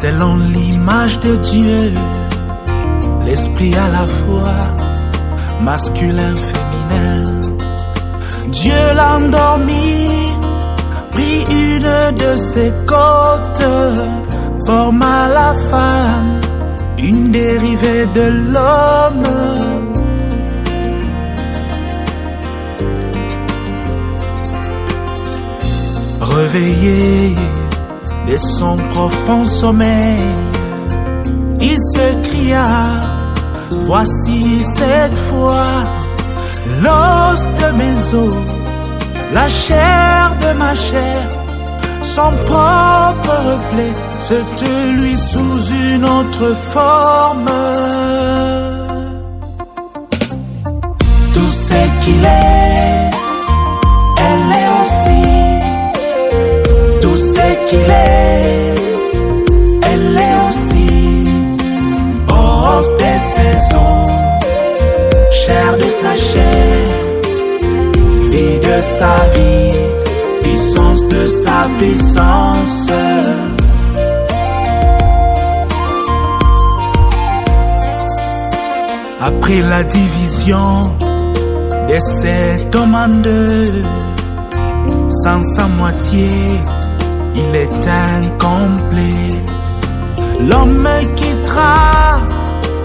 selon l'image de Dieu, l'esprit à la fois, masculin, féminin. Dieu l'a endormi, pris une de ses côtes, forma la femme, une dérivée de l'homme. Réveillé de son profond sommeil, il se cria, voici cette fois l'os de mes os, la chair de ma chair, son propre reflet, c'est lui sous une autre forme. Tout ce qu'il est, elle est aussi. Tout ce qu'il est, elle est aussi. Os de ses os, chair de sa chair, vie de sa vie, puissance de sa puissance. Après la division de cet homme en deux, sans sa moitié, il est incomplet. L'homme quittera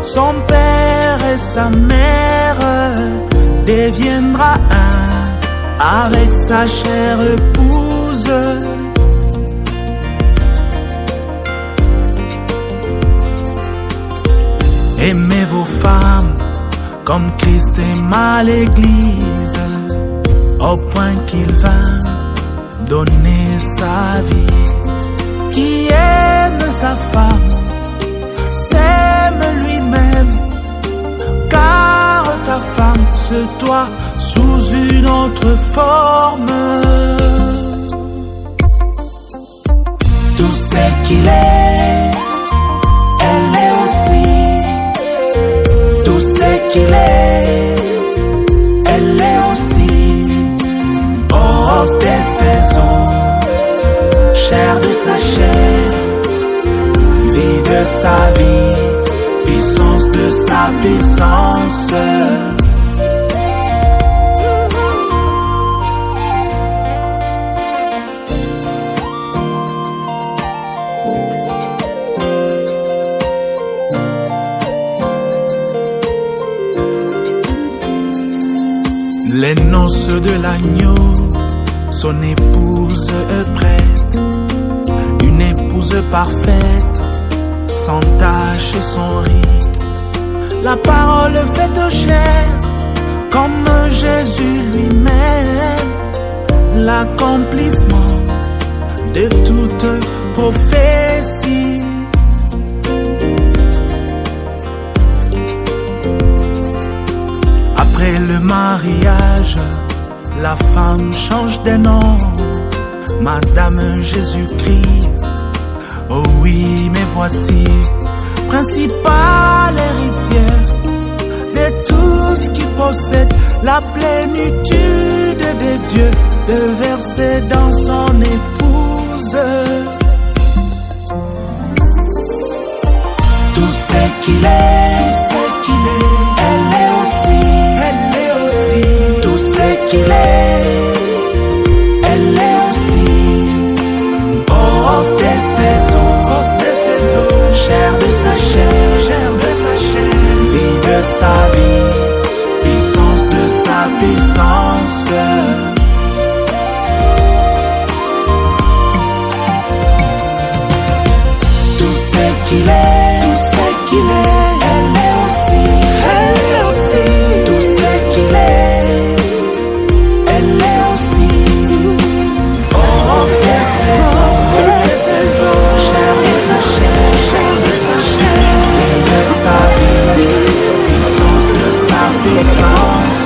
son père et sa mère, deviendra un avec sa chère épouse. Aimez vos femmes comme Christ aima l'Église, au point qu'il vint donner sa vie. Qui aime sa femme s'aime lui-même, car ta femme c'est toi sous une autre forme. Tout ce qu'il est, elle est aussi. Tout ce qu'il est, elle est aussi. Os de ses os, chair de sa chair, vie de sa vie, puissance de sa puissance. Les noces de l'agneau, son épouse est prête, une épouse parfaite, sans tache et sans ride. La parole faite chair, comme Jésus lui-même, l'accomplissement de toute prophétie. Après le mariage, la femme change de nom, Madame Jésus-Christ. Oh oui, mais voici, principale héritière de tout ce qui possède la plénitude de Dieu, de verser dans son épouse. Tout ce qu'il est, elle est aussi. Tout ce qu'il est, elle est aussi. Os de ses os, chair de sa chair, vie de sa vie, puissance de sa puissance. Tout ce qu'il est, elle est aussi. Tout ce qu'il est, elle est aussi. Os de ses os, chair de sa chair, vie de sa vie, puissance de sa puissance.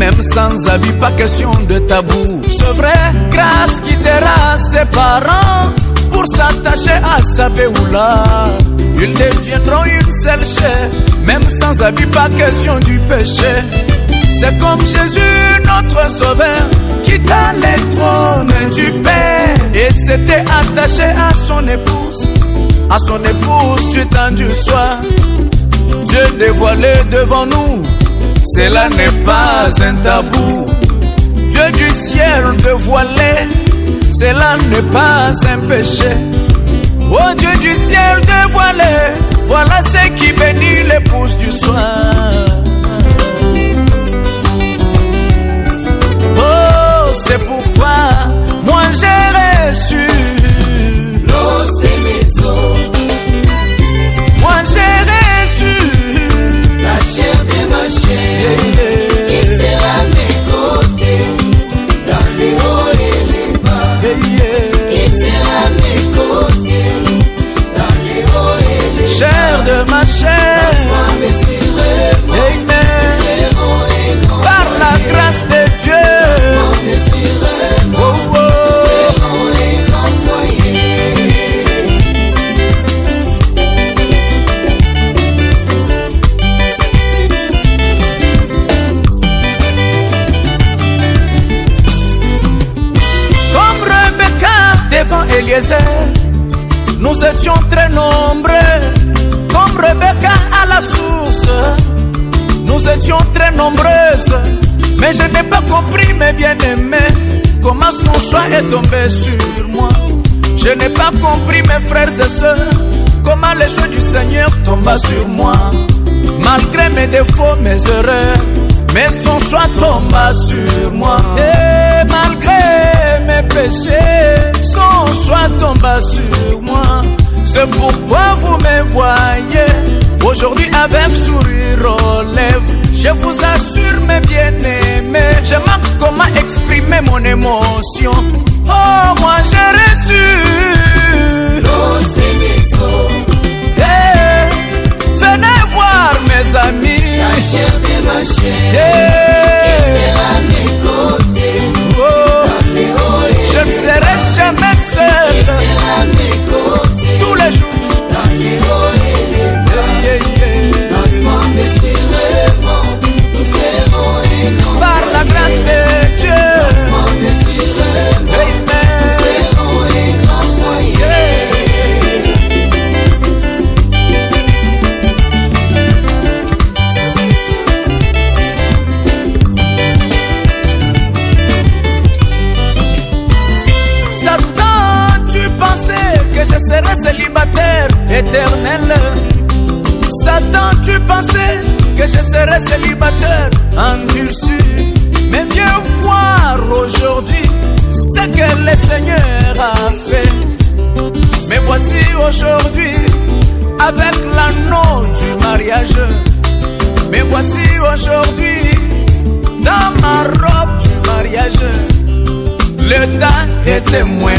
Même sans habit, pas question de tabou. C'est vrai, grâce quittera ses parents pour s'attacher à sa béoula. Ils deviendront une seule chair. Même sans habit, pas question du péché. C'est comme Jésus, notre sauveur, quitta les trônes du Père et s'était attaché à son épouse. À son épouse du temps du soir, Dieu dévoilé devant nous. Cela n'est pas un tabou. Dieu du ciel dévoilé, cela n'est pas un péché. Oh Dieu du ciel dévoilé, voilà ce qui bénit l'épouse du soir. Oh, c'est pourquoi moi j'ai reçu los de mes os. Moi j'ai reçu la chair de ma chair, qui sera à mes côtés, dans les hauts et les bas, qui sera à mes côtés, dans les hauts et les bas. Chair de ma chair, amen. Par la grâce de Dieu, oh, oh. Devant Eliezer, nous étions très nombreux. Comme Rebecca à la source, nous étions très nombreuses. Mais je n'ai pas compris, mes bien-aimés, comment son choix est tombé sur moi. Je n'ai pas compris, mes frères et sœurs, comment le choix du Seigneur tomba sur moi. Malgré mes défauts, mes erreurs, mais son choix tomba sur moi. Et malgré mes péchés, son choix tomba sur moi. C'est pourquoi vous me voyez aujourd'hui avec sourire aux lèvres. Je vous assure, mes bien-aimés, je manque comment exprimer mon émotion. Oh, moi j'ai reçu los de mes os. Hey, venez voir mes amis, La chair de ma chair, hey, qui sera à mes côtés, oh, dans les hauts et je ne les serai bas, jamais qui seul sera à mes côtés, tous les jours. dans les hauts et les bas. Yeah, yeah. Lentement mais sûrement, nous ferons un grand Par la grâce de Dieu, Lentement mais sûrement, nous amen. ferons un grand foyer. Satan, tu pensais que je serais célibataire éternel. Satan, tu pensais que je serais célibataire endurci. Mais viens voir aujourd'hui ce que le Seigneur a fait. Mais voici aujourd'hui avec l'anneau du mariage. Mais voici aujourd'hui dans ma robe du mariage. Le temps est témoin,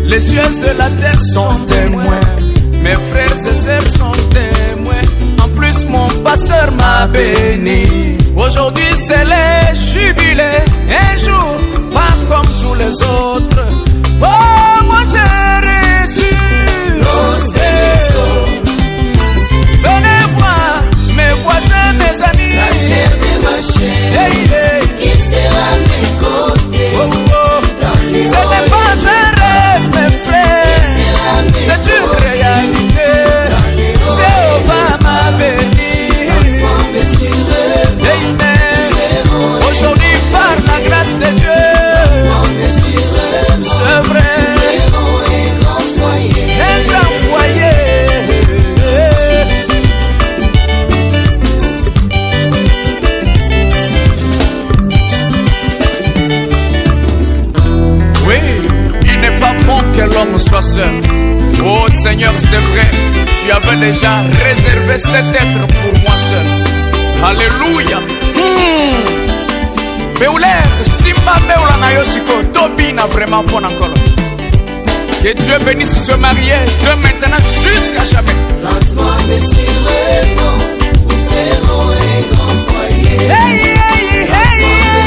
les cieux et la terre sont témoins. Mes frères et sœurs sont témoins. En plus mon pasteur m'a béni. Aujourd'hui c'est le jubilé, un jour pas comme tous les autres. Oh, moi j'ai reçu Los de mes os. Venez voir mes voisins, mes amis. La chair de ma chair, Hey, hey. qui sera à mes côtés, Oh, oh. dans les Ce hauts n'est et pas les un rêve, mes bas, frères, qui sera à mes c'est une côtés, réalité. dans les hauts Jéhovah m'a béni. Lentement mais sûrement, Amen. nous ferons un Aujourd'hui, par la grâce de Dieu, Lentement mais sûrement, c'est vrai, nous ferons un grand foyer. un grand foyer. Oui, il n'est pas bon que l'homme soit seul. Oh Seigneur, c'est vrai, tu avais déjà réservé cet être pour moi seul. Alléluia. Beulère, Simba Beula na Yoshiko, Tobina vraiment bon encore. Que Dieu bénisse se marier de maintenant jusqu'à jamais. Lentement mais sûrement, nous ferons un grand foyer. Hey, hey, hey, hey.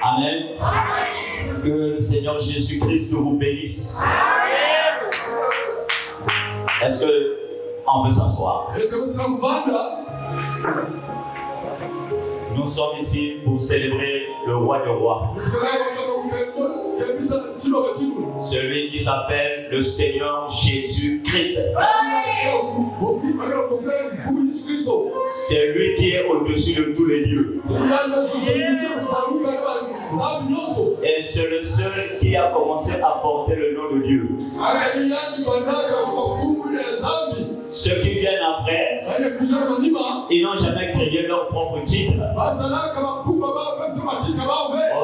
Amen. Que le Seigneur Jésus-Christ vous bénisse. Est-ce qu'on peut s'asseoir? Nous sommes ici pour célébrer le roi des rois. Celui qui s'appelle le Seigneur Jésus-Christ. C'est lui qui est au-dessus de tous les dieux. Et c'est le seul qui a commencé à porter le nom de Dieu. Ceux qui viennent après, ils n'ont jamais créé leur propre titre. Oh,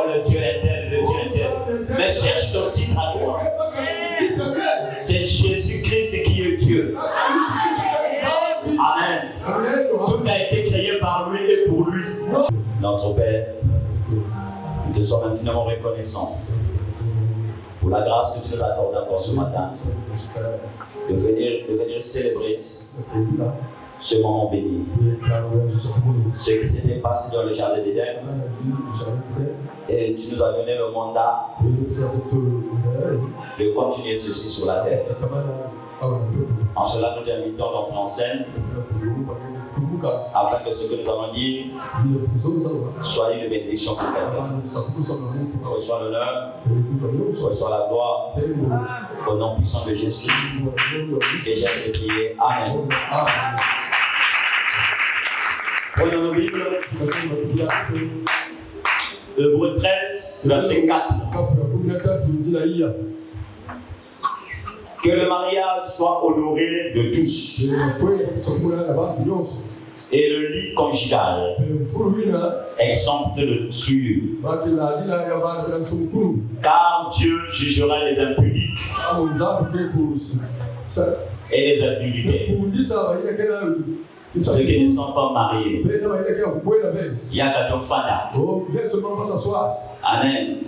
le Dieu est tel, le Dieu est tel. Mais cherche ton titre à toi. C'est Jésus-Christ qui est Dieu. Amen. Tout a été créé par lui et pour lui. Notre Père, nous te sommes infiniment reconnaissants pour la grâce que tu nous accordes encore ce matin de venir célébrer ce moment béni. Ce qui s'était passé dans le jardin d'Éden. Et tu nous as donné le mandat de continuer ceci sur la terre. En cela, nous t'invitons d'entrer en scène afin que ce que nous allons dire soit une bénédiction pour quelqu'un. Reçois l'honneur, reçois la gloire au nom puissant de Jésus-Christ. Et j'ai ainsi prié. Amen. Prenons nos Bibles. Hébreux 13, verset 4. Que le mariage soit honoré de tous. Et le lit conjugal exempt de souillure. Car Dieu jugera les impudiques et les adultères. Ceux qui ne sont pas mariés. Yakatofana. Amen.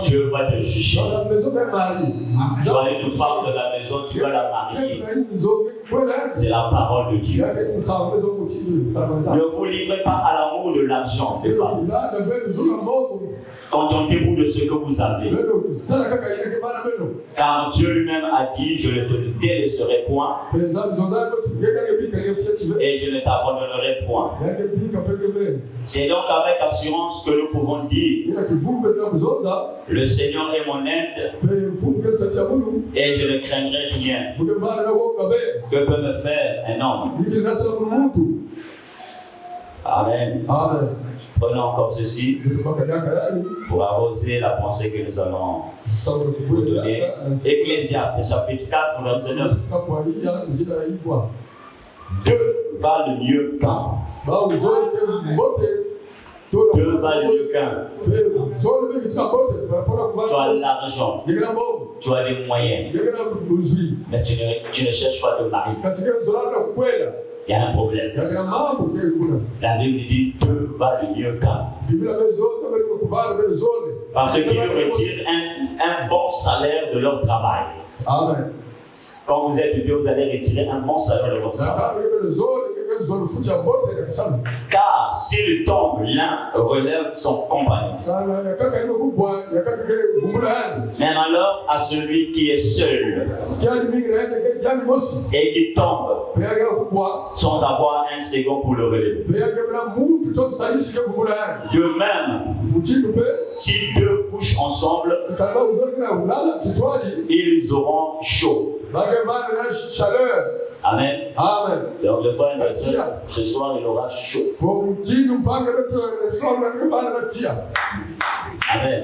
Dieu va te juger. Tu as une femme de la maison, tu vas la marier. C'est la parole de Dieu. Ne vous livrez pas à l'amour de l'argent, des femmes. Contentez-vous de ce que vous avez. Car Dieu lui-même a dit, je ne te délaisserai point et je ne t'abandonnerai point. C'est donc avec assurance que nous pouvons dire, le Seigneur est mon aide et je ne craindrai rien. Que peut me faire un homme? Amen. Prenons encore ceci pour arroser la pensée que nous allons vous donner. Ecclésiaste chapitre 4 verset 9. Deux valent mieux qu'un. Deux valent mieux qu'un. Tu as l'argent, tu as les moyens, mais tu ne cherches pas de mari. Il y a un problème. La Bible dit deux valent mieux qu'un. Parce qu'ils retirent un bon salaire de leur travail. Amen. Quand vous êtes vieux, vous allez retirer un bon salaire de votre travail. Car s'il tombe, l'un relève son compagnon. Même alors à celui qui est seul et qui tombe sans avoir un second pour le relever. De même, si deux couchent ensemble, ils auront chaud. Amen. Amen. Donc le frère et ce soir il aura chaud. Amen.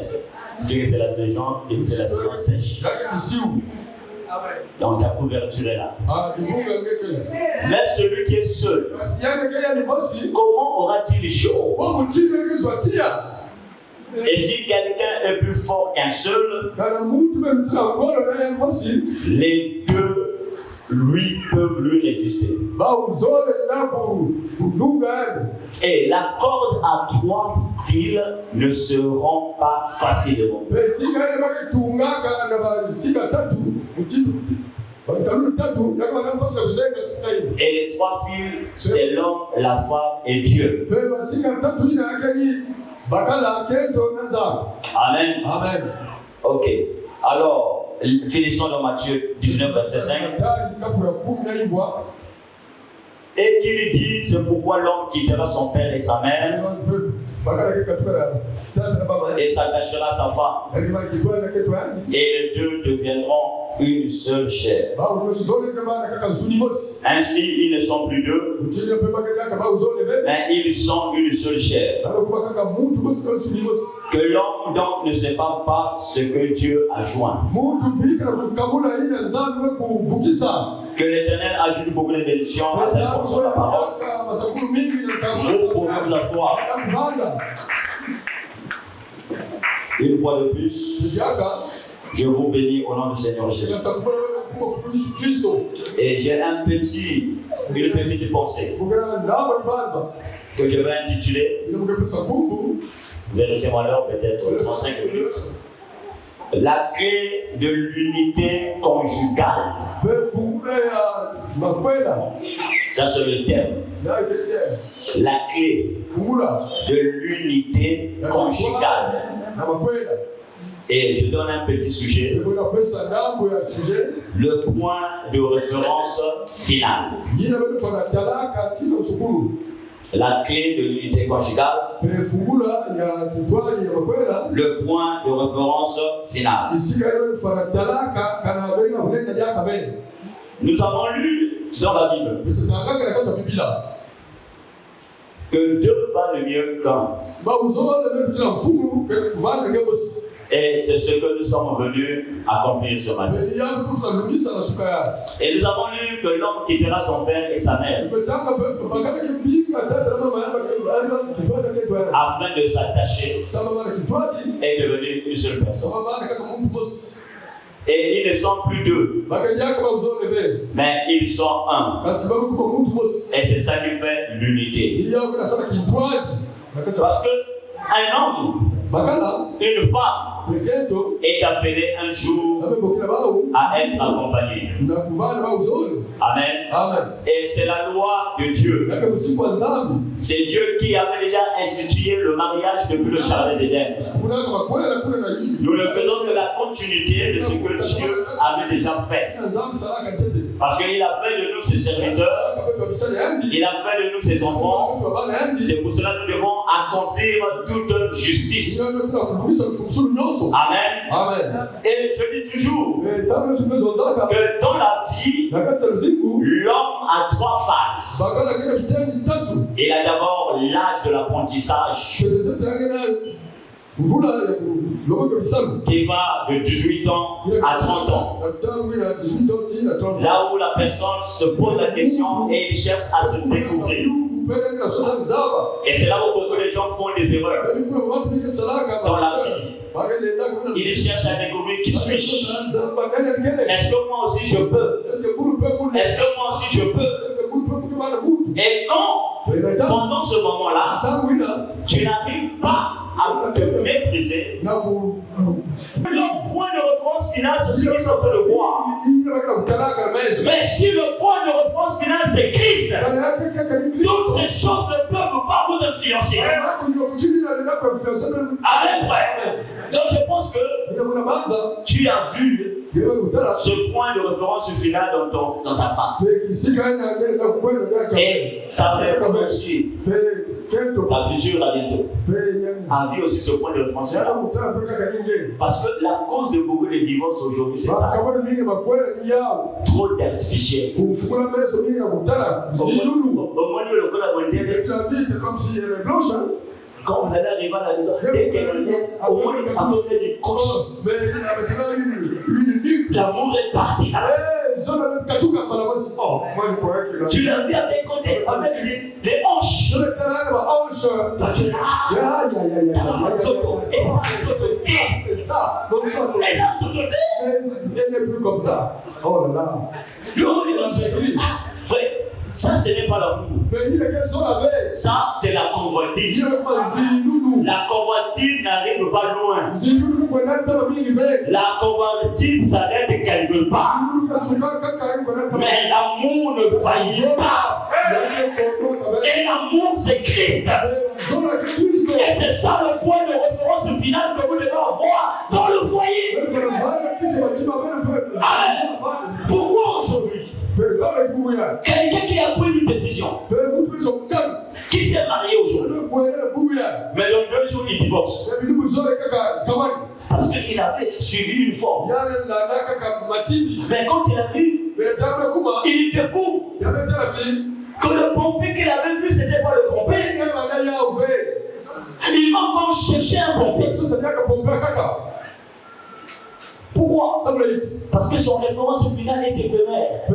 Dieu, c'est la saison et c'est la saison sèche. Donc ta couverture est là. Mais celui qui est seul, comment aura-t-il chaud? Et si quelqu'un est plus fort qu'un seul, les deux peuvent lui résister. Et la corde à 3 fils ne se rompt Et les trois fils, c'est l'homme, la femme et Dieu. Amen. Amen. Ok. Alors, finissons dans Matthieu 19, verset 5. Et qui lui dit, c'est pourquoi l'homme quittera son père et sa mère et s'attachera à sa femme. Et les deux deviendront une seule chair. Ainsi, ils ne sont plus deux, mais ils sont une seule chair. Que l'homme donc ne sépare pas ce que Dieu a joint. Que l'Éternel ajoute beaucoup de bénédictions à cette portion de la parole. Nous pouvons nous asseoir. Une fois de plus, je vous bénis au nom du Seigneur Jésus. Et j'ai une petite pensée que je vais intituler, vérifiez-moi l'heure, peut-être 35 minutes. La clé de l'unité conjugale. Ça, c'est le terme. La clé de l'unité conjugale. Et je donne un petit sujet. Le point de référence final. La clé de l'unité conjugale. Le point de référence final. Nous avons lu dans la Bible que deux valent mieux qu'un. Et c'est ce que nous sommes venus accomplir ce matin. Et nous avons lu que l'homme quittera son père et sa mère afin de s'attacher et devenir une seule personne. Et ils ne sont plus deux, mais ils sont un. Et c'est ça qui fait l'unité. Parce que un homme, une femme est appelé un jour à être accompagné. Amen. Et c'est la loi de Dieu. C'est Dieu qui avait déjà institué le mariage depuis le jardin d'Éden. Nous ne faisons que la continuité de ce que Dieu avait déjà fait. Parce qu'il a fait de nous ses serviteurs, il a fait de nous ses enfants. C'est pour cela que nous devons accomplir toute justice. Amen. Et je dis toujours que dans la vie, l'homme a trois phases. Il a d'abord l'âge de l'apprentissage qui va de 18 ans à 30 ans. Là où la personne se pose la question et il cherche à se découvrir. Et c'est là où beaucoup de gens font des erreurs dans la vie. Ils cherchent à découvrir qui suis-je. Est-ce que moi aussi je peux? Est-ce que moi aussi je peux? Et quand, pendant ce moment-là, tu n'arrives pas à te maîtriser, le point de référence final, c'est ce qu'ils sont en train de voir. Mais si le point de référence final, c'est Christ, toutes ces choses ne peuvent pas vous influencer. Amen, frère. Donc je pense que tu as vu ce point de référence final dans ta femme. Et ta femme aussi, ta future là bientôt, a vu aussi ce point de référence final. Parce que la cause de beaucoup de divorces aujourd'hui, c'est ça. Trop d'artificiel. Quand vous allez arriver à la maison, dès qu'elle vient, au moins il y a des coches. L'amour est parti. Tu l'as vu avec côté, avec les hanches. Toi tu es là. Elle n'est plus comme ça. Oh là là. Frère, Ça, ce n'est pas l'amour. Ça, c'est la convoitise. La convoitise n'arrive pas loin. La convoitise s'arrête quelque part. Mais l'amour ne faillit pas. Et l'amour, c'est Christ. Et c'est ça le point de référence final que vous devez avoir dans le foyer. Amen. Pourquoi aujourd'hui? Quelqu'un qui a pris une décision, qui s'est marié aujourd'hui, mais dans 2 jours il divorce. Parce qu'il avait suivi une forme. Mais quand il arrive, il découvre que le pompier qu'il avait vu, c'était pas le pompier. Il va encore chercher un pompier. Pourquoi? Parce que son référence finale est éphémère.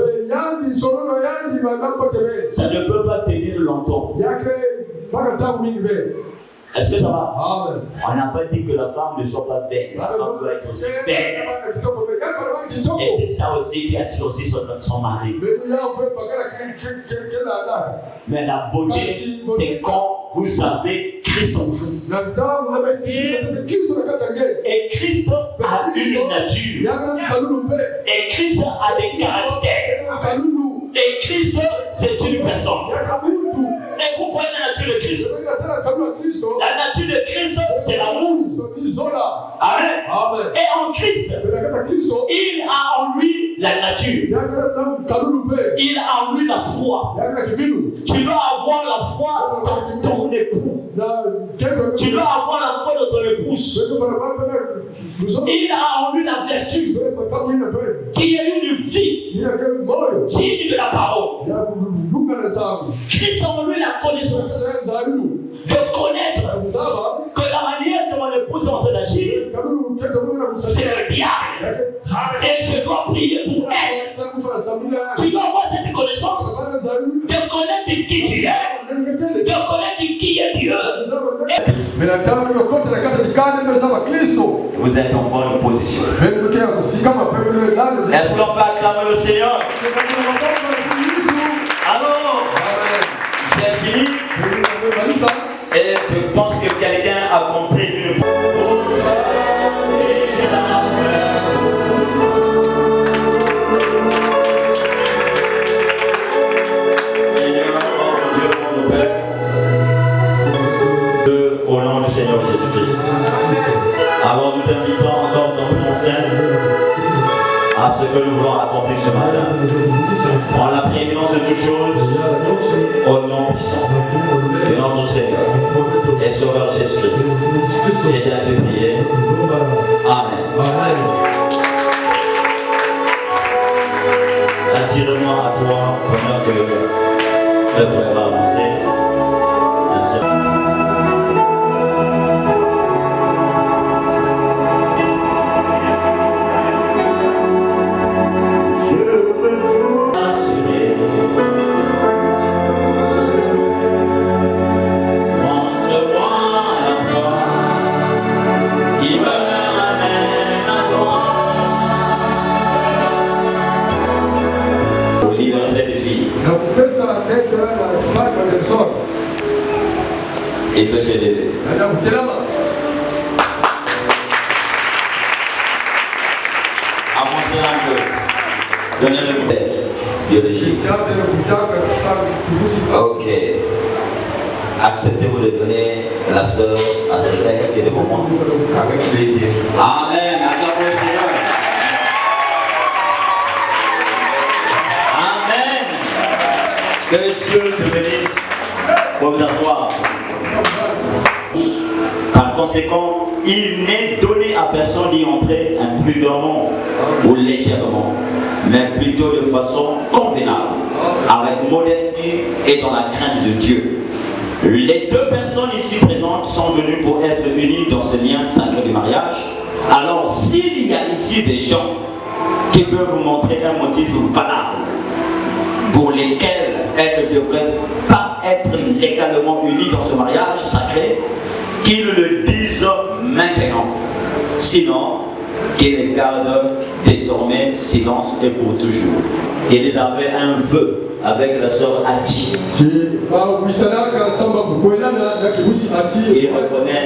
Ça ne peut pas tenir longtemps. Est-ce que ça va? Amen. On n'a pas dit que la femme ne soit pas belle. La femme doit être aussi belle. Et c'est ça aussi qui attire aussi son mari. Mais la beauté, c'est quand vous avez Christ en vous. Et Christ a une nature. Et Christ a des caractères. Et Christ, c'est une personne. Et vous voyez la nature de Christ. La nature de Christ, c'est l'amour. Amen. Et en Christ, il a en lui la nature. Il a en lui la foi. Tu dois avoir la foi dans ton époux. Tu dois avoir la foi dans ton épouse. Il a en lui la vertu, qui est une vie digne de la parole. Christ a en lui la connaissance, de connaître que la manière que mon épouse est en train d'agir, c'est le diable. Et je dois prier pour elle. Tu dois avoir cette connaissance, de connaître qui tu es, de connaître qui est Dieu. Vous êtes en bonne position. Est-ce qu'on peut acclamer le Seigneur? Alors, j'ai fini. Et je pense que quelqu'un a compris une Seigneur, mon Dieu, mon Père, au nom du Seigneur Jésus-Christ. Alors nous t'invitons encore dans ton sein à ce que nous voulons accomplir ce matin. Prends la prééminence de toutes choses au nom puissant de notre Seigneur et Sauveur Jésus-Christ. Et j'ai ainsi prié. Amen. Attire-moi à toi pendant que le frère va avancer. Il peut se lever. Avancez un peu. Donnez le modèle biologique. Ok. Acceptez-vous de donner la sœur à ce frère qui est devant moi? Avec plaisir. Amen. Acclamons le Seigneur. Amen. Que Dieu te bénisse. Pour vous asseoir. Par conséquent, il n'est donné à personne d'y entrer imprudemment ou légèrement, mais plutôt de façon convenable, avec modestie et dans la crainte de Dieu. Les deux personnes ici présentes sont venues pour être unies dans ce lien sacré du mariage. Alors, s'il y a ici des gens qui peuvent vous montrer un motif valable pour lesquels elles ne devraient pas être légalement unies dans ce mariage sacré, qu'ils le disent maintenant. Sinon, qu'ils gardent désormais silence et pour toujours. Ils avaient un vœu avec la sœur Ati.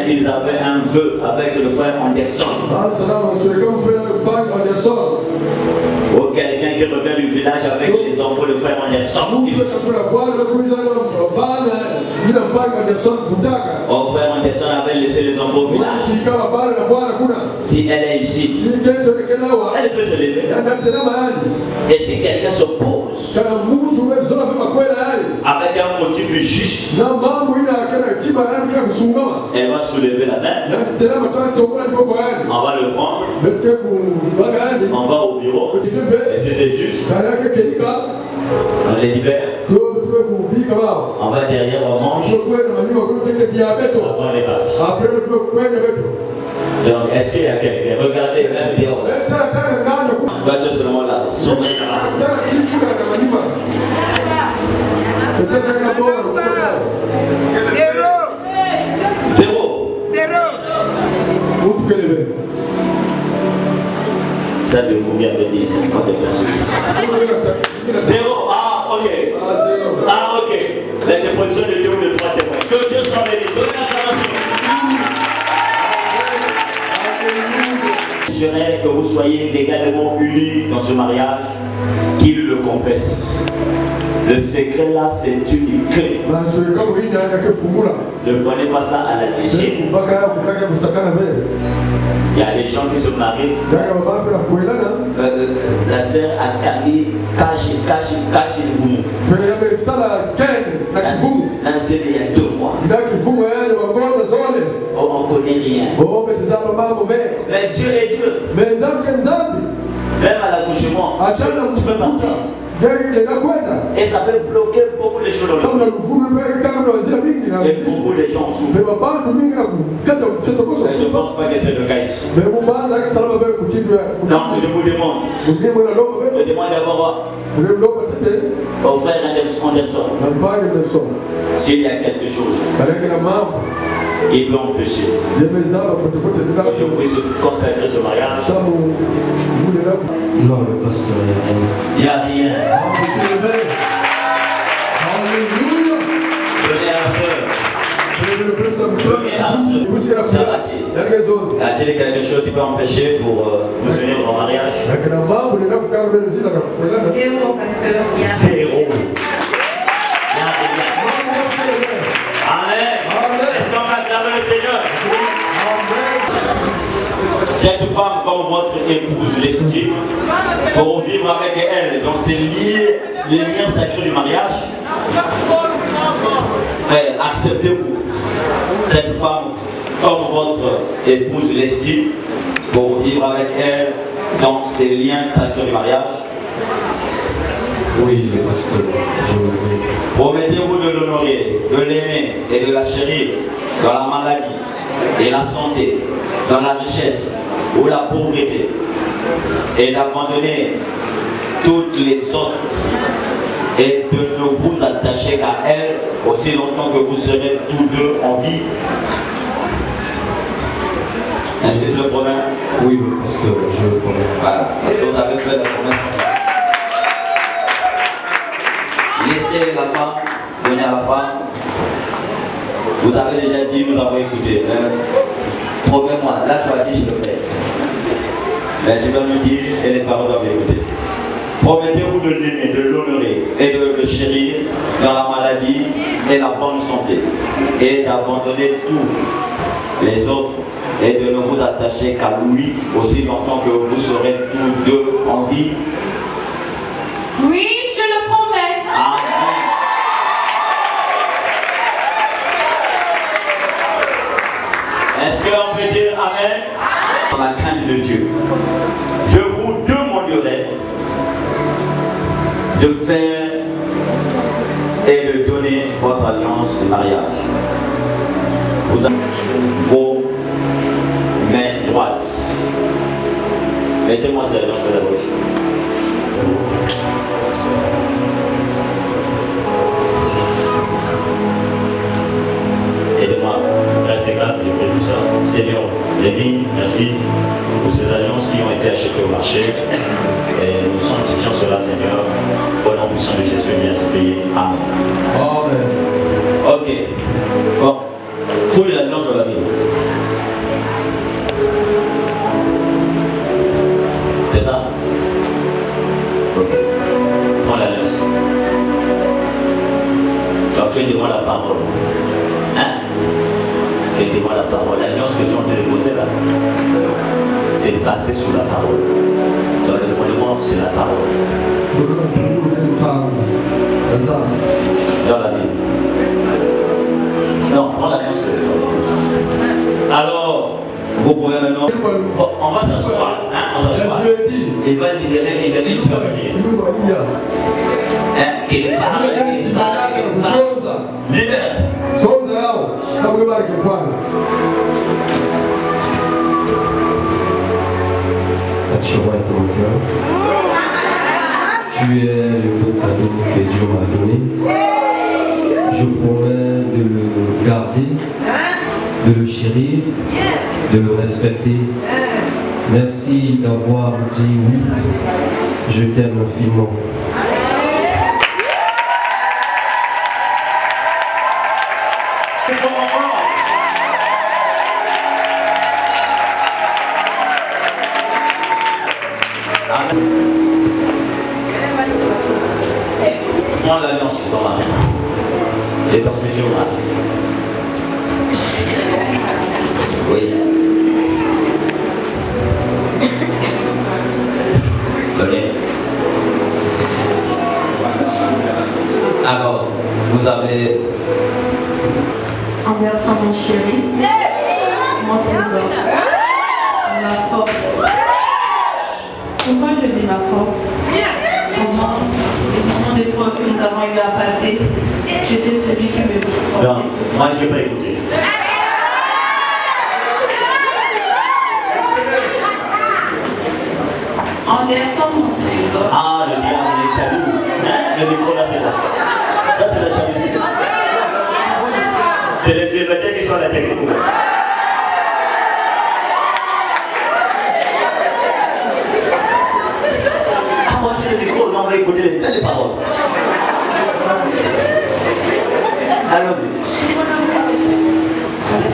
Ils avaient un vœu avec le frère Anderson. Ou quelqu'un qui revient du village avec les enfants de frère Anderson. Oh, frère Anderson avait laissé les enfants au village. Si elle est ici, elle peut se lever. Et si quelqu'un se pose avec un motif juste, elle va soulever la main. On va le prendre. On va au bureau. Et si c'est juste, on les libère. On va derrière, on mange. Après les vaches. Donc, est-ce qu'il y a quelqu'un? Regardez, même bien. Toi, tu es seulement là. Sommeille là-bas. Zéro. Ça, je vous viens de dire. Zéro. Ah, ok. Ah, ok. La déposition de Dieu ou de trois témoins. Que Dieu soit béni. Je voudrais que vous soyez légalement unis dans ce mariage, qu'il le confesse. Le secret là, c'est une clé. Ne prenez pas ça à la légère. Il y a des gens qui se marient. La sœur a caché le boumou. Il y a 2 mois. Oh, on ne connaît rien. Mais Dieu est Dieu. Même à l'accouchement, tu peux partir. Et ça peut bloquer beaucoup de choses. Et beaucoup de gens souffrent. Je ne pense pas que c'est le cas ici. Donc je vous demande. Je demande d'abord au frère Anderson s'il y a quelque chose qui peut empêcher que je puisse consacrer ce mariage. Non, le pasteur, il n'y a rien. Donnez à la soeur. Donnez à la soeur. Ça va-t-il? A-t-il quelque chose qui peut empêcher pour vous unir au mariage? Zéro, pasteur. Zéro. Il n'y a rien. Amen. Est-ce qu'on va acclamer le Seigneur? Cette femme, comme votre épouse l'estime, pour vivre avec elle dans ces les liens sacrés du mariage, acceptez-vous cette femme comme votre épouse l'estime, pour vivre avec elle dans ces liens sacrés du mariage? Oui, pasteur, je vous prie. Promettez-vous de l'honorer, de l'aimer et de la chérir dans la maladie et la santé, dans la richesse ou la pauvreté, et d'abandonner toutes les autres et de ne vous attacher qu'à elle aussi longtemps que vous serez tous deux en vie. Est-ce que tu le promets? Oui, pasteur, je le promets. Voilà, parce que vous avez fait la promesse. Laissez la femme, donnez à la femme. Vous avez déjà dit, nous avons écouté. Promets-moi, là tu as dit, je le fais. Mais tu vas me dire, et les paroles doivent écouter. Promettez-vous de l'aimer, de l'honorer et de le chérir dans la maladie et la bonne santé, et d'abandonner tous les autres et de ne vous attacher qu'à lui aussi longtemps que vous serez tous deux en vie. Oui, je le promets. Amen. Est-ce qu'on peut dire Amen? Dans la crainte de Dieu, je vous demanderai de faire et de donner votre alliance de mariage. Vous avez vos mains droites. Mettez-moi ça dans la bouche. Aidez-moi, restez calme, je fais tout ça. Seigneur, béni, merci pour ces alliances qui ont été achetées au marché. Et nous sanctifions cela, Seigneur, au nom puissant de Jésus, merci. Donc tu es devant la parole. Hein? Tu es devant la parole. L'alliance que tu es en train de poser là, c'est basé sur la parole. Dans le fondement, c'est la parole. Dans la Bible. Non, prends l'alliance que tu as. Alors, vous pouvez maintenant. Bon, on va s'asseoir. Hein? On s'assoit. Il va libérer le survenir. Hein? Il est pas libère. Attirons avec mon cœur. Tu es le beau cadeau que Dieu m'a donné. Je promets de le garder, de le chérir, de le respecter. Merci d'avoir dit oui. Je t'aime infiniment. Prends l'alliance dans la main. C'est ton futur mari. Oui. Donnez. Alors, vous avez... En versant mon chéri, mon trésor, ma force. Pourquoi je dis ma force? Pendant les moments d'épreuve que nous avons eu à passer, j'étais celui qui me portait. Non, moi je ne vais pas écouter. En versant mon trésor. Ah, le diable est jaloux. Hein? Le micro là, c'est là. Ça, c'est la jalousie. C'est les célibataires qui sont à la technique. Ah, moi j'ai le micro, on va écouter les paroles. Allons-y.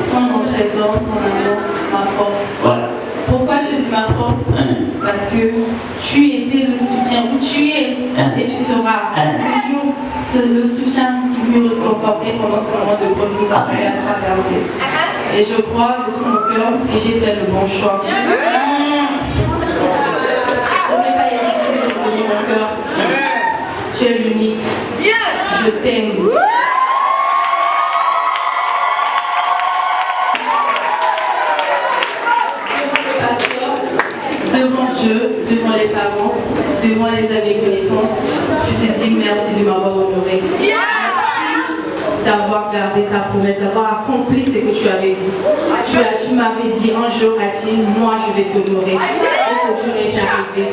Sans mon trésor, mon amour, ma force. Voilà. Pourquoi je dis ma force? Parce que tu étais le soutien, tu es et tu seras toujours le soutien qui me réconfortait pendant ce moment de preuve que nous avons eu à traverser. Et je crois de tout mon cœur que j'ai fait le bon choix. Je n'ai pas hésité de donner mon cœur. Tu es l'unique. Je t'aime. Devant Dieu, devant les parents, devant les amis et connaissances, je te dis merci de m'avoir honoré. Merci d'avoir gardé ta promesse, d'avoir accompli ce que tu avais dit. Tu m'avais dit un jour, Racine, moi je vais t'honorer. Et ce jour est arrivé.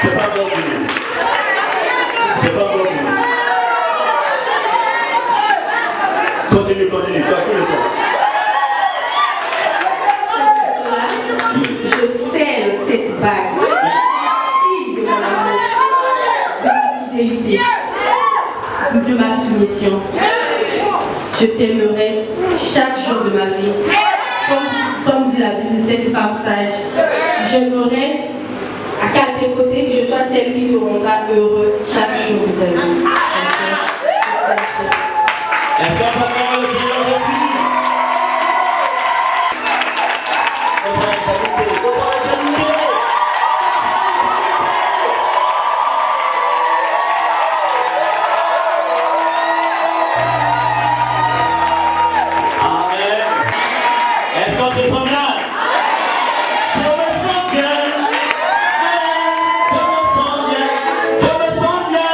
C'est pas bon pour nous. C'est pas bon pour nous. Continue, tu as tout le temps. Je scelle cette bague. Signe de mon amour, de ma fidélité, de ma soumission. Je t'aimerai chaque jour de ma vie. Comme dit la Bible, cette femme sage, j'aimerais à tes côtés que je sois celle qui te rendra heureux chaque jour de ta vie. Est-ce qu'on peut avoir le Seigneur Jésus? Amen. Est-ce qu'on se sent bien? Je me sens bien. Je me sens bien. Je me sens bien.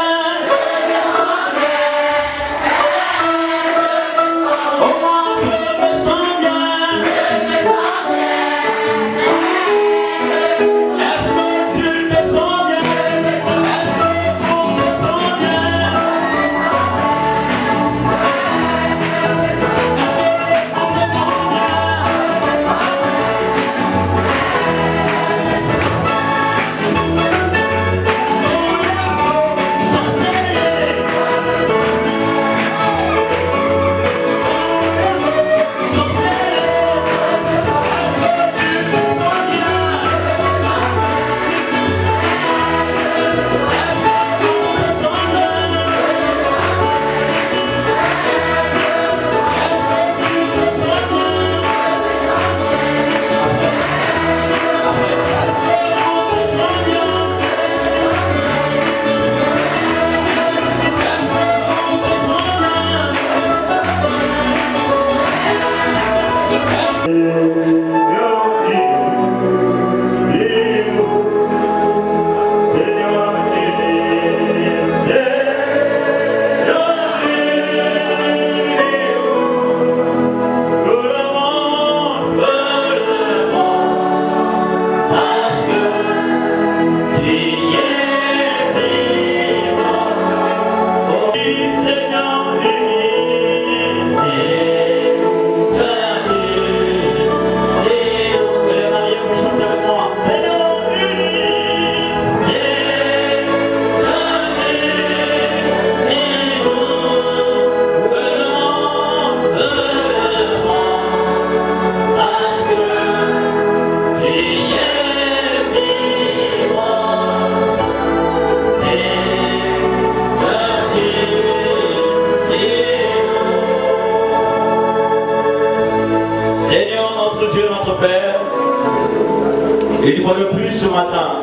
Et une fois de plus ce matin,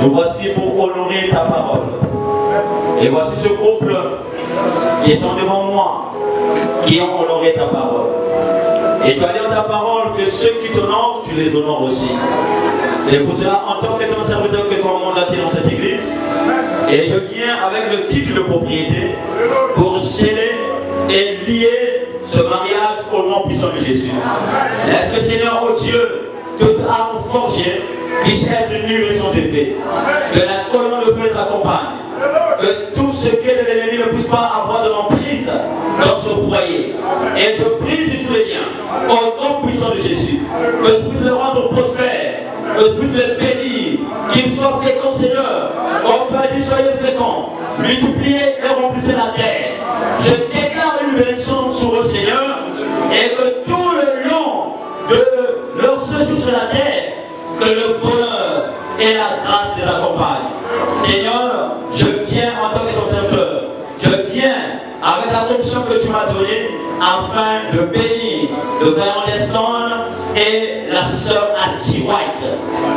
nous voici pour honorer ta parole. Et voici ce couple qui sont devant moi, qui ont honoré ta parole. Et tu as dit dans ta parole que ceux qui t'honorent, tu les honores aussi. C'est pour cela, en tant que ton serviteur, que tu as mandaté dans cette église. Et je viens avec le titre de propriété pour sceller et lier ce mariage au nom puissant de Jésus. Est-ce que Seigneur, oh Dieu, toute arme forgée puisse être nulle et sans effet. Que la colonne de feu les accompagne. Que tout ce que l'ennemi ne puisse pas avoir de l'emprise dans ce foyer. Et je brise tous les liens au nom puissant de Jésus. Que tu puisses les rendre prospères. Que tu puisses les bénir. Qu'ils soient féconds, Seigneur. Comme tu as dit, soyez féconds. Multipliez et remplissez la terre. Je déclare une bénédiction sur eux, Seigneur. Et que tout le long de leur séjour sur la terre, que le bonheur et la grâce les accompagnent. Seigneur, je viens en tant que ton serviteur. Je viens avec la condition que tu m'as donnée afin de bénir le frère Anderson et la sœur Hattie White.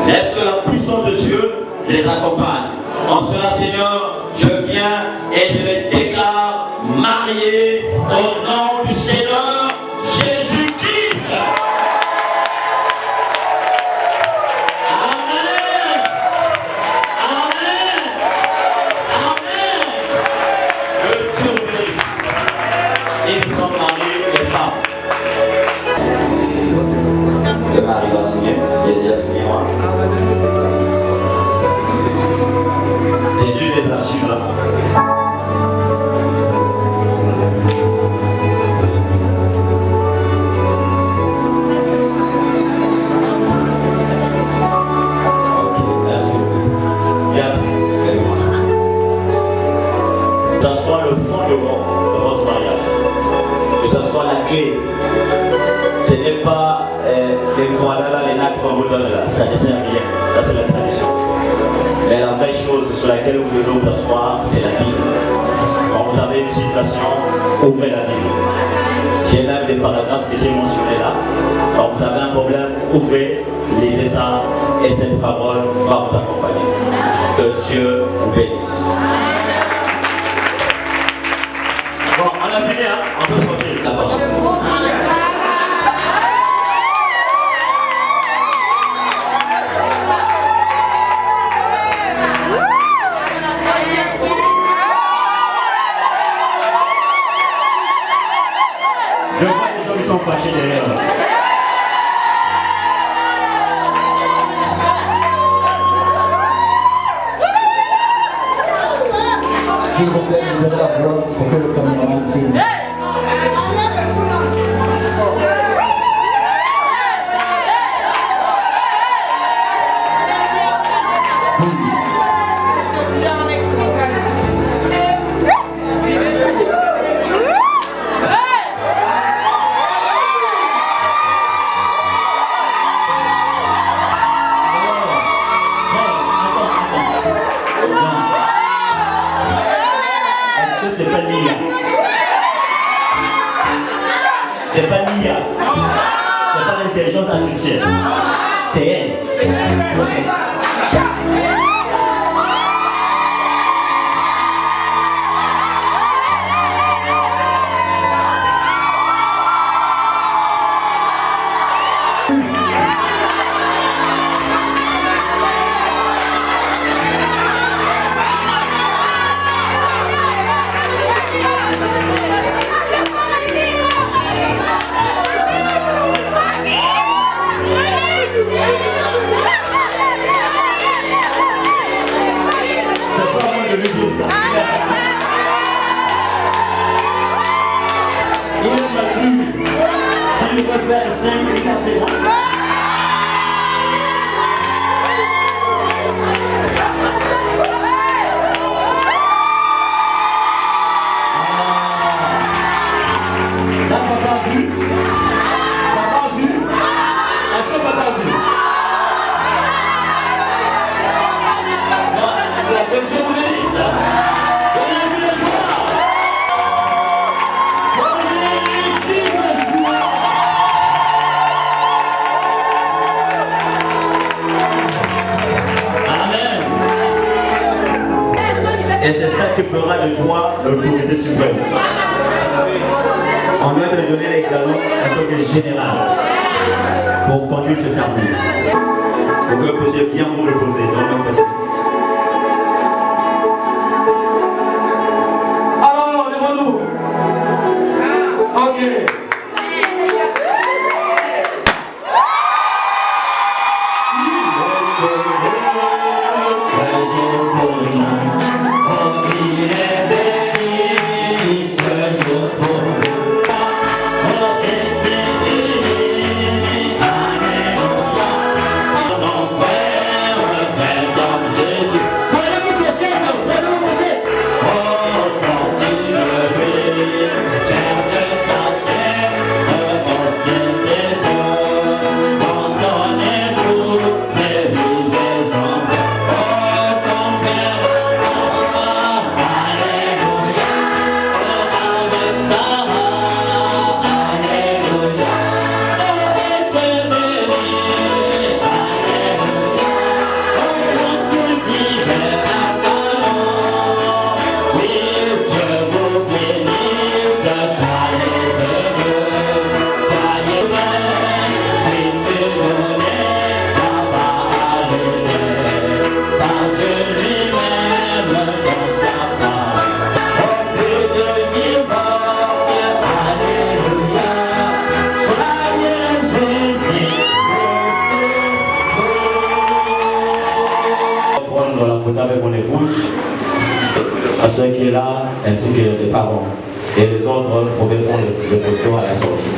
Laisse que la puissance de Dieu les accompagne. En cela, Seigneur, je viens et je les déclare mariés au nom du Seigneur Jésus-Christ. Le mari va signer, il a déjà signé moi. C'est juste des archives là. Ok, merci. Bien, que ça soit le fondement de votre mariage, que ça soit la clé. Ce n'est pas les koalas, les nappes qu'on vous donne là, ça ne sert à rien, ça c'est la tradition. Mais la vraie chose sur laquelle vous devez vous asseoir, c'est la Bible. Quand vous avez une situation, ouvrez la Bible. J'ai même des paragraphes que j'ai mentionnés là. Quand vous avez un problème, ouvrez, lisez ça, et cette parole va vous accompagner. Que Dieu vous bénisse. Bon, on a fini, hein? On peut sortir. D'accord. Je vois les gens qui sont fâchés derrière. S'il vous plaît, libérez la voix pour que le caméraman filme. C'est pas l'IA, c'est pas l'intelligence artificielle, c'est elle. peut faire 5 et casser là. Et c'est ça qui fera de toi l'autorité suprême. On doit te donner les galons en tant que général pour conduire ce tambour. Pour que vous puissiez bien vous reposer dans le passé. Alors, lève-nous. Ok. Avec mon épouse, à ceux qui est là, ainsi que ses parents. Et les autres pouvaient prendre le photo à la sortie.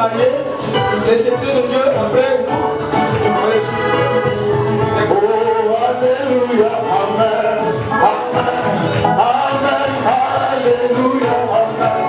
mariés, les secrets de Dieu après on les suit. Oh, Alléluia, Amen, Amen, Amen, Alléluia, Amen.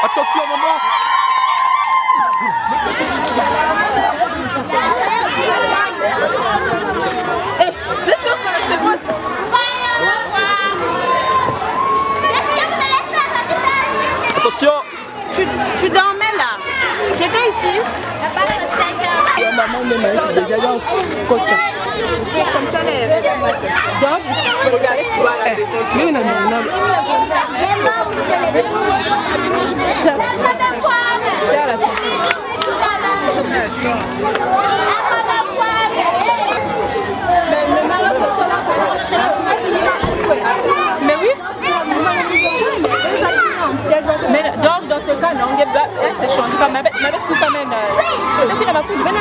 Attention, maman. Attention. Tu dormais là. J'étais ici. Maman, déjà dans le côté. Comme ça, donc, regardez, tu vois la détente. Mais oui. Mais donc dans ce cas, non, elle s'est changée. Comme ma bête tout quand même. Depuis la mafouille, ben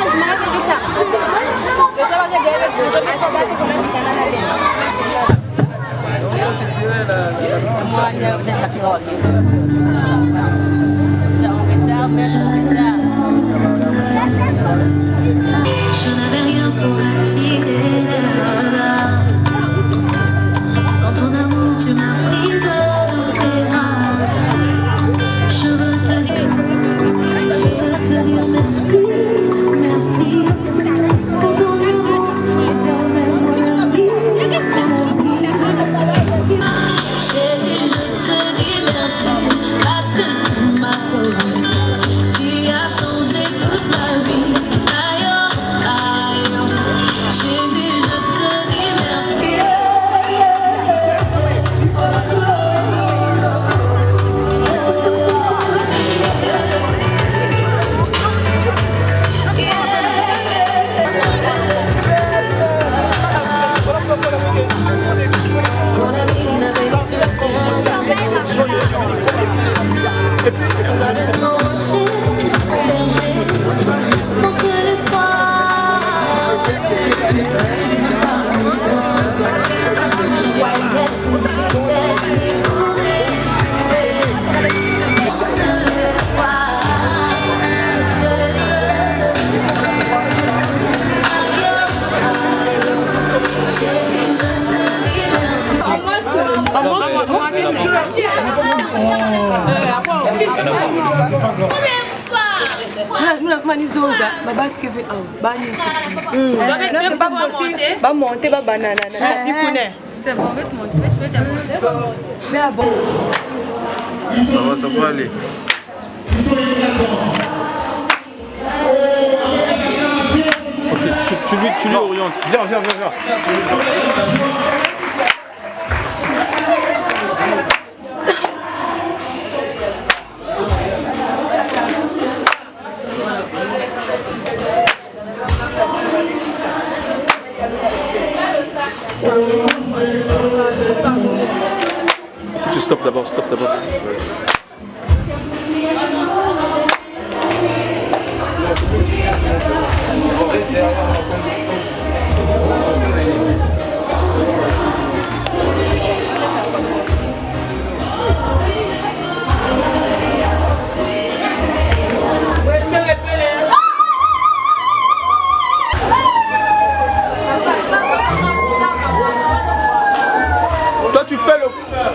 je n'avais rien pour attirer le regard. Dans ton amour, tu m'as prise dans tes bras. Je veux te dire. Manizoza, baba Kevin, bani. C'est pas possible. Va monter, va banana. C'est bon, on va te monter, tu peux t'avancer. Mais avant. Ça va aller. Ok, tu lui orientes. Viens. Si tu stoppes d'abord. Toi tu fais le couvert.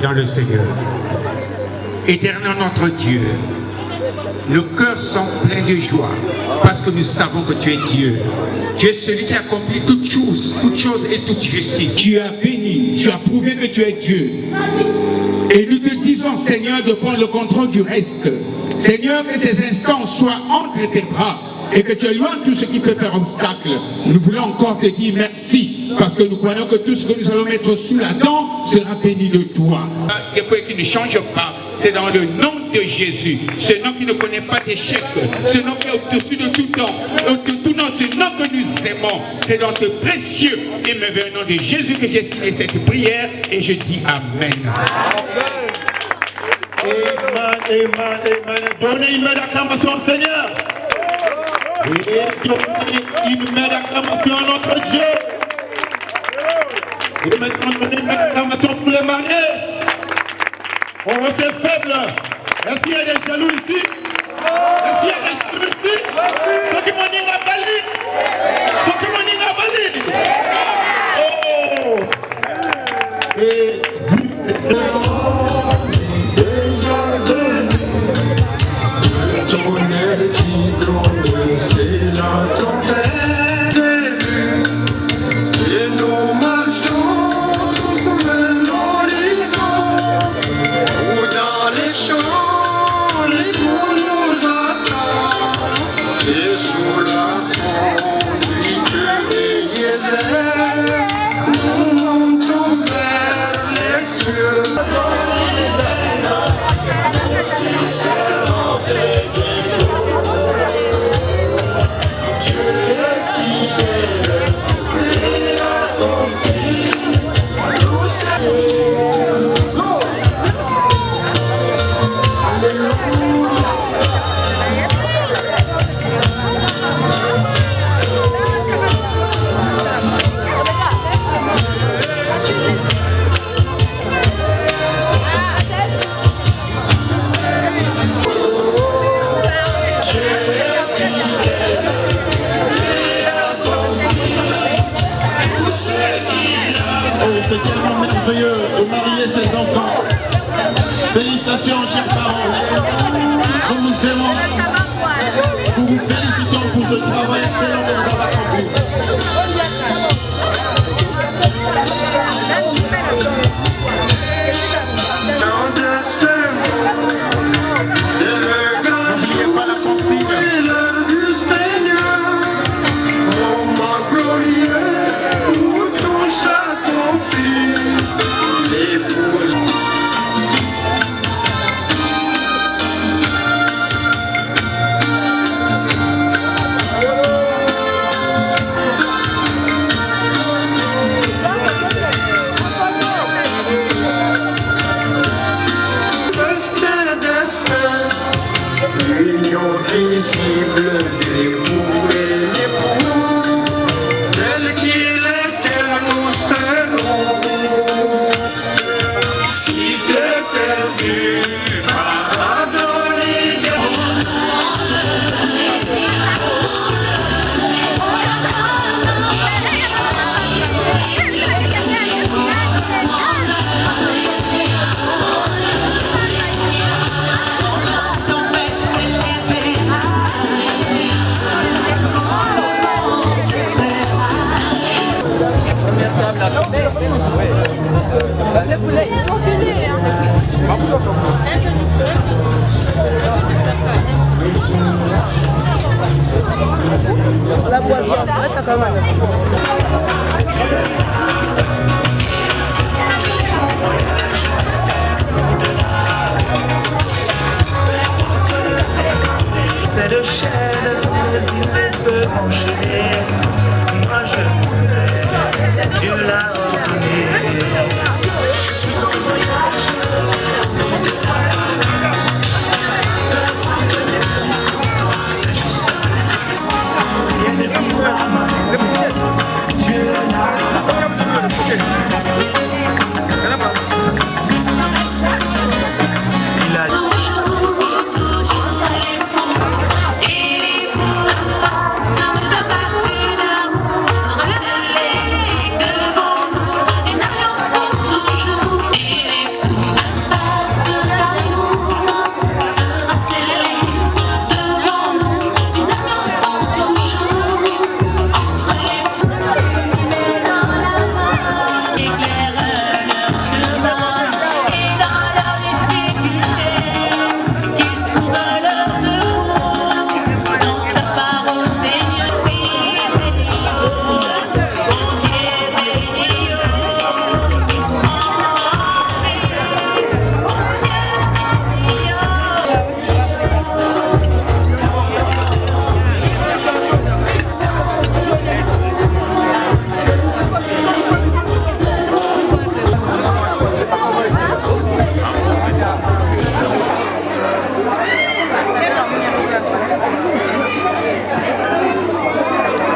Dans le Seigneur. Éternel notre Dieu, nos cœurs sont pleins de joie parce que nous savons que tu es Dieu. Tu es celui qui accomplit toutes choses et toute justice. Tu as béni, tu as prouvé que tu es Dieu. Et nous te disons, Seigneur, de prendre le contrôle du reste. Seigneur, que ces instants soient entre tes bras et que tu éloignes tout ce qui peut faire obstacle. Nous voulons encore te dire merci parce que nous croyons que tout ce que nous allons mettre sous la dent sera béni de toi. Des fois qui ne change pas, c'est dans le nom de Jésus, ce nom qui ne connaît pas d'échec, ce nom qui est au-dessus de tout temps, de tout nom, ce nom que nous aimons. C'est dans ce précieux et merveilleux nom de Jésus que j'ai signé cette prière et je dis Amen. Amen. Donnez une main d'acclamation au Seigneur. Et donnez une main d'acclamation à notre Dieu. Et maintenant, donnez une main d'acclamation pour les mariés. Oh, c'est faible. Est-ce qu'il y a des jaloux ici? Est-ce qu'il y a des jaloux ici? Ceux qui m'ont dit la valide. Ceux qui m'ont dit la valide. Oh. Et ce travail excellent que nous avons accompli. N'oubliez pas la consigne. C'est le chaîne, mais il peut enchaîner. Moi je voudrais, Dieu l'a ordonné. Je suis en voyage vers l'au-delà. Peu importe les circonstances, je serai. Rien ne pourra m'arrêter. Dieu l'a ordonné.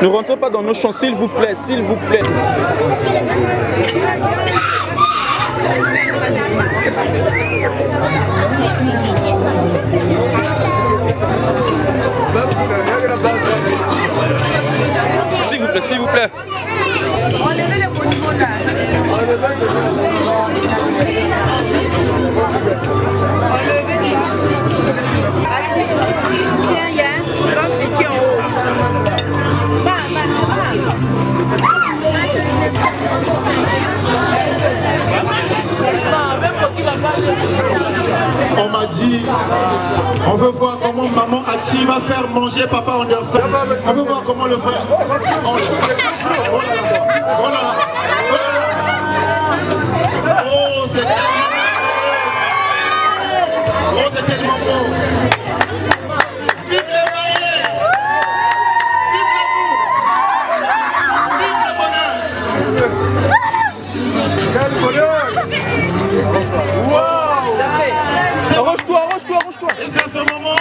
Ne rentrez pas dans nos champs, s'il vous plaît, s'il vous plaît. S'il vous plaît, s'il vous plaît. On m'a dit, on veut voir comment maman Ati va faire manger papa Anderson. On veut voir comment le frère mange. Oh là là, oh là là, oh là là. Oh, c'est tellement beau. Oh, c'est tellement beau. Vive les mariés. Vive l'amour. Vive le bonheur. Quel bonheur. Wow. Arrange-toi, arrange-toi, arrange-toi. Et c'est à ce moment,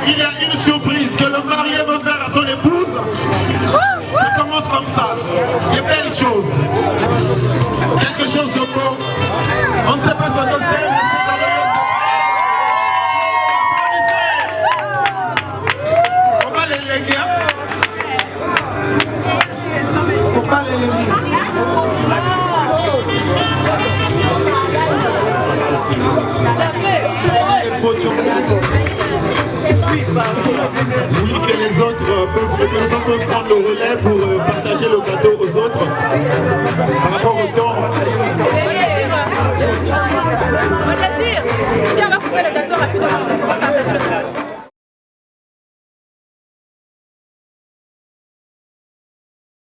il y a une surprise que le marié veut faire à son épouse. Ça commence comme ça. Des belles choses. Quelque chose de beau. On ne sait pas ce que c'est, mais c'est dans le monde. On va les léguer. On va les léguer. Oui, que les autres peut prendre le relais pour partager le gâteau aux autres par rapport au temps. Viens, on va couper le gâteau rapidement.